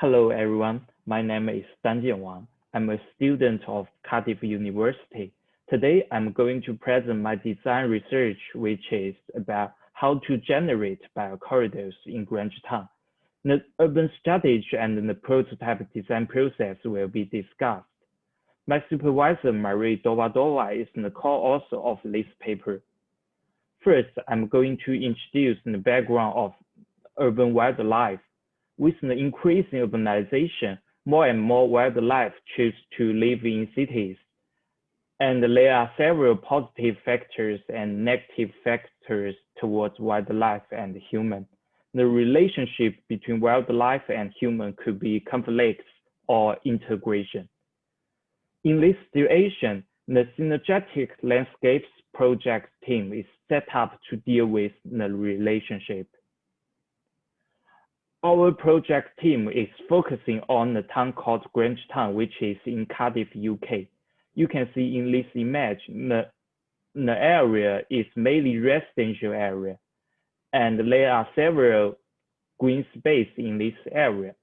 Hello everyone, my name is Danjian Wang. I'm a student of Cardiff University. Today I'm going to present my design research, which is about how to generate biocorridors in Grangetown. The urban strategy and the prototype design process will be discussed. My supervisor Marie Davidová is the co-author of this paper. First, I'm going to introduce the background of urban wildlife. With the increasing urbanization, more and more wildlife choose to live in cities. And there are several positive factors and negative factors towards wildlife and human. The relationship between wildlife and human could be conflicts or integration. In this situation, the Synergetic Landscapes project team is set up to deal with the relationship. Our project team is focusing on the town called Grangetown, which is in Cardiff, UK. You can see in this image, the area is mainly residential area, and there are several green space in this area.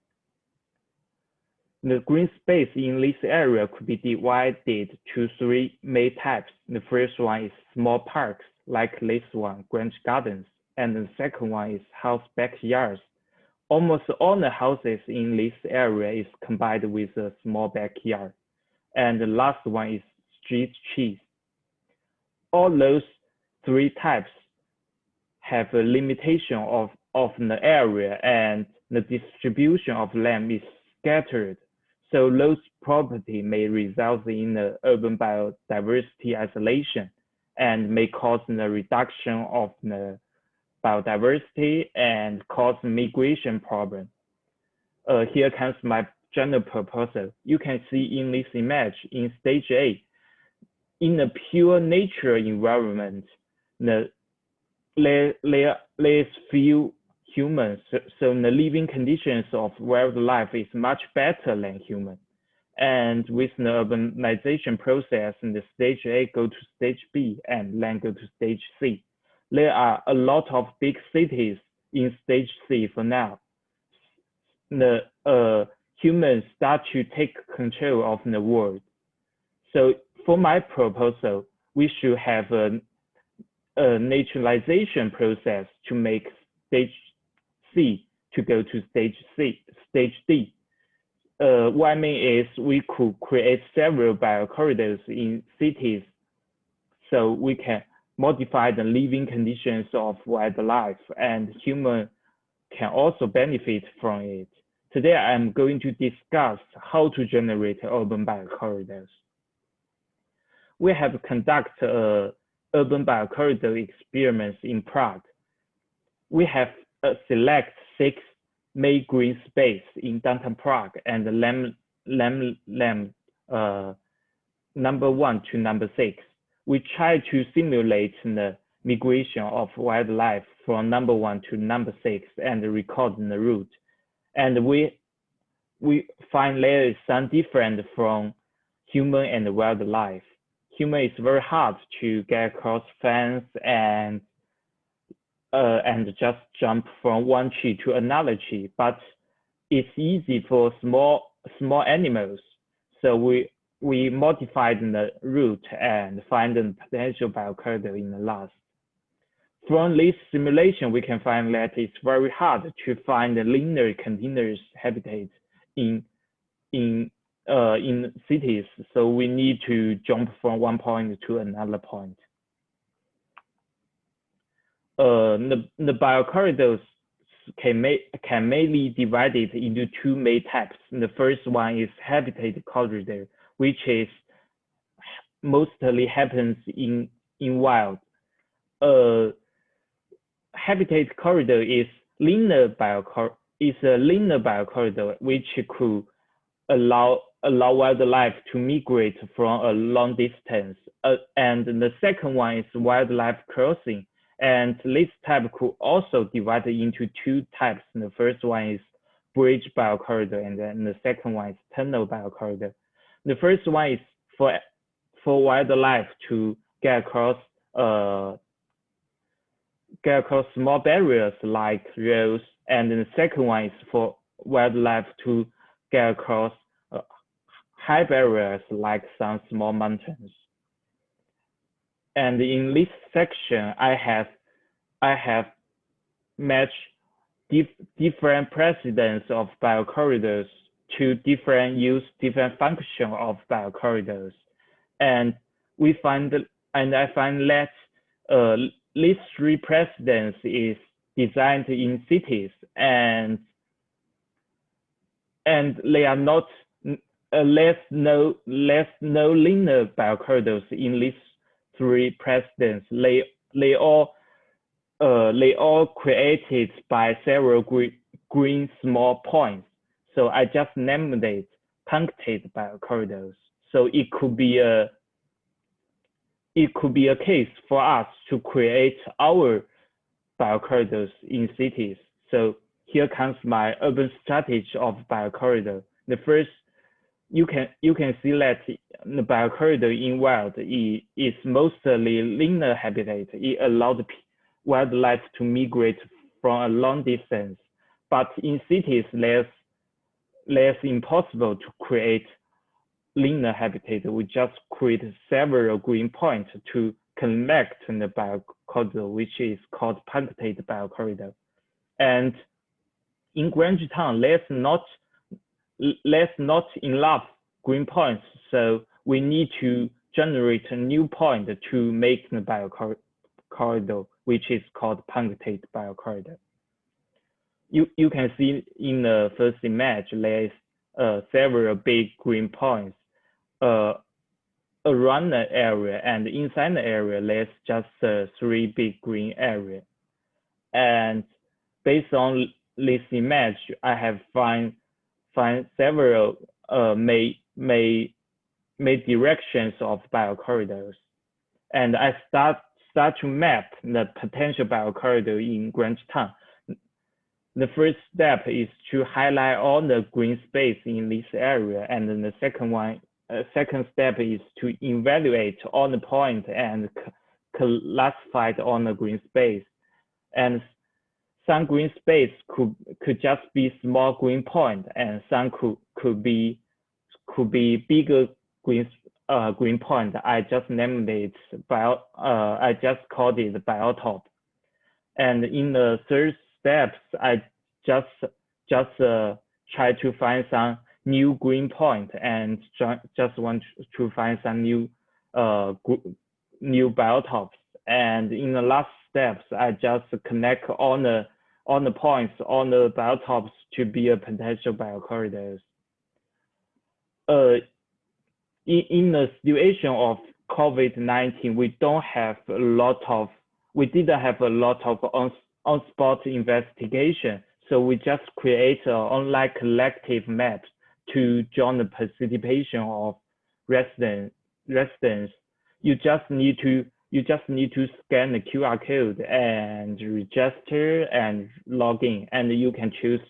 The green space in this area could be divided to three main types. The first one is small parks, like this one, Grange Gardens, and the second one is house backyards. Almost all the houses in this area is combined with a small backyard. And the last one is street trees. All those three types have a limitation of the area, and the distribution of land is scattered. So those property may result in the urban biodiversity isolation and may cause the reduction of the biodiversity and cause migration problem. Here comes my general proposal. You can see in this image in stage A, in a pure nature environment, there is few humans, so the living conditions of wildlife is much better than human. And with the urbanization process, the stage A go to stage B and then go to stage C. There are a lot of big cities in stage C for now. The humans start to take control of the world. So for my proposal, we should have a naturalization process to make stage C to go to stage D. What I mean is we could create several biocorridors in cities so we can modify the living conditions of wildlife, and humans can also benefit from it. Today, I'm going to discuss how to generate urban biocorridors. We have conducted urban biocorridor experiments in Prague. We have select 6 main green space in downtown Prague and number 1 to number 6. We try to simulate the migration of wildlife from number 1 to number 6 and record the route. And we find there is some different from human and wildlife. Human is very hard to get across fence and just jump from one tree to another tree, but it's easy for small animals. So we modified the route and find the potential biocorridor in the last. From this simulation, we can find that it's very hard to find the linear continuous habitat in cities. So we need to jump from one point to another point. The biocorridors can mainly divided into 2 main types. The first one is habitat corridor, which is mostly happens in wild. Habitat corridor is a linear biocorridor which could allow wildlife to migrate from a long distance. And the second one is wildlife crossing. And this type could also divide into 2 types. The first one is bridge biocorridor, and then the second one is tunnel biocorridor. The first one is for wildlife to get across small barriers like roads, and the second one is for wildlife to get across high barriers like some small mountains. And in this section, I have matched different precedents of biocorridors to different use, different function of biocorridors, and I find that these three precedents is designed in cities, and they are not less no linear biocorridors in these three precedents. They all created by several green small points. So I just named it punctate biocorridors. So it could be a case for us to create our biocorridors in cities. So here comes my urban strategy of biocorridor. The first, you can see that the biocorridor in wild is mostly linear habitat. It allowed wildlife to migrate from a long distance, but in cities, less impossible to create linear habitat. We just create several green points to connect the biocorridor, which is called punctate biocorridor. And in Grange Town, there's not enough green points, so we need to generate a new point to make the biocorridor, which is called punctate biocorridor. You can see in the first image, there's several big green points around the area, and inside the area, there's just three big green areas. And based on this image, I have find several main directions of biocorridors, and I start to map the potential biocorridor in Grange Town. The first step is to highlight all the green space in this area, and then the second step is to evaluate all the points and classify all the green space. And some green space could just be small green point, and some could be bigger green point. I just named it I just called it Biotope. And in the third steps, I just try to find some new green point and just want to find some new biotopes. And in the last steps, I just connect all the points, all the biotopes to be a potential biocorridors. In the situation of COVID-19, we didn't have a lot of on-spot investigation, so we just create an online collective map to join the participation of residents. You just need to scan the QR code and register and log in, and you can choose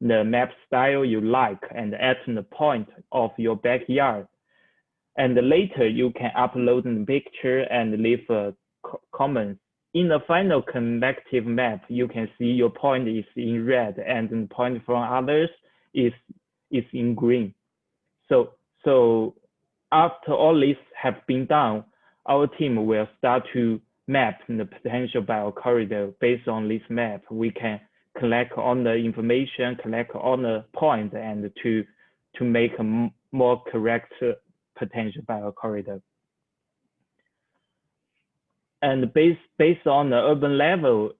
the map style you like and add the point of your backyard. And later you can upload the picture and leave a comment. In the final collective map, you can see your point is in red and the point from others is in green. So after all this have been done, our team will start to map the potential biocorridor. Based on this map, we can collect all the information, collect all the points, and to make a more correct potential biocorridor. And based on the urban level,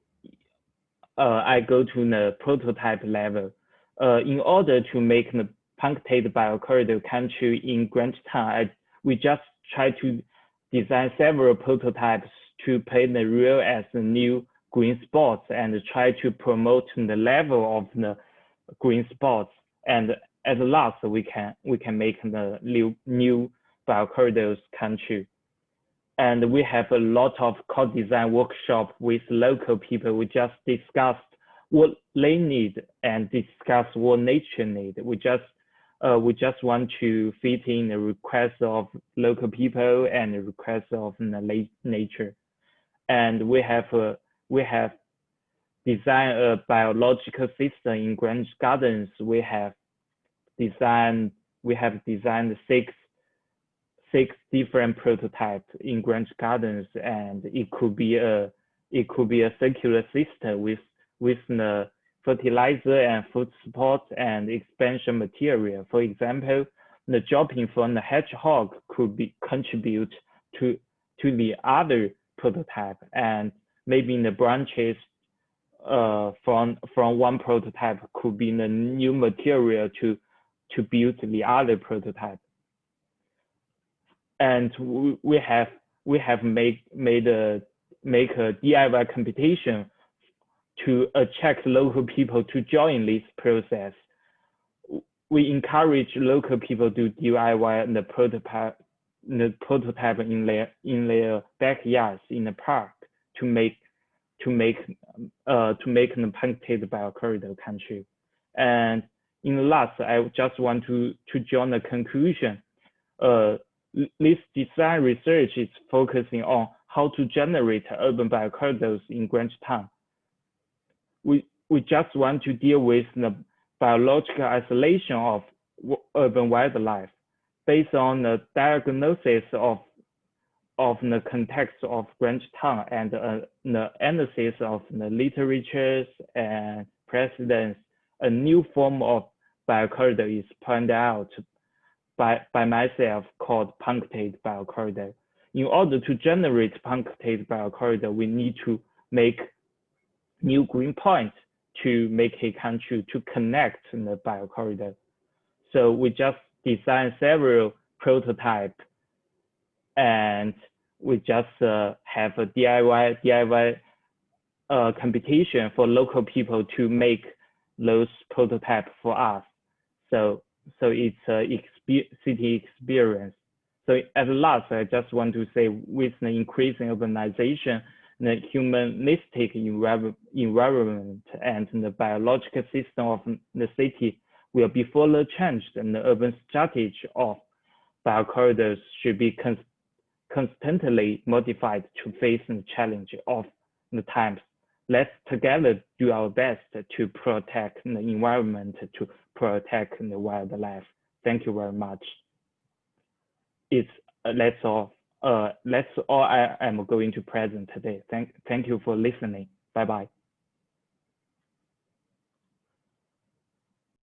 I go to the prototype level. In order to make the punctate biocorridor come true in Grange Town, we just try to design several prototypes to paint the real as the new green spots and try to promote the level of the green spots. And at last, we can make the new biocorridors come true. And we have a lot of co-design workshop with local people. We just discussed what they need and discuss what nature need. We just want to fit in the requests of local people and the requests of the nature. And we have design a biological system in Grange Gardens. We have designed six different prototypes in Grange Gardens, and it could be a circular system with the fertilizer and food support and expansion material. For example, the dropping from the hedgehog could contribute to the other prototype, and maybe the branches from one prototype could be the new material to build the other prototype. And we have make a DIY competition to attract local people to join this process. We encourage local people to DIY the prototype in their backyards in the park to make the punctuated biocorridor country. And in the last, I just want to join the conclusion. This design research is focusing on how to generate urban biocorridors in Grange Town. We just want to deal with the biological isolation of urban wildlife based on the diagnosis of the context of Grange Town and the analysis of the literatures and precedents. A new form of biocorridor is pointed out by myself called punctuated biocorridor. In order to generate punctuated biocorridor, we need to make new green points to make a country to connect the biocorridor. So we just designed several prototypes, and we just have a DIY competition for local people to make those prototypes for us. So it's a city experience. So at last, I just want to say, with the increasing urbanization, the humanistic environment and the biological system of the city will be further changed, and the urban strategy of biocorridors should be constantly modified to face the challenge of the times. Let's together do our best to protect the environment, to protect the wildlife. Thank you very much. That's all I am going to present today. Thank you for listening. Bye bye.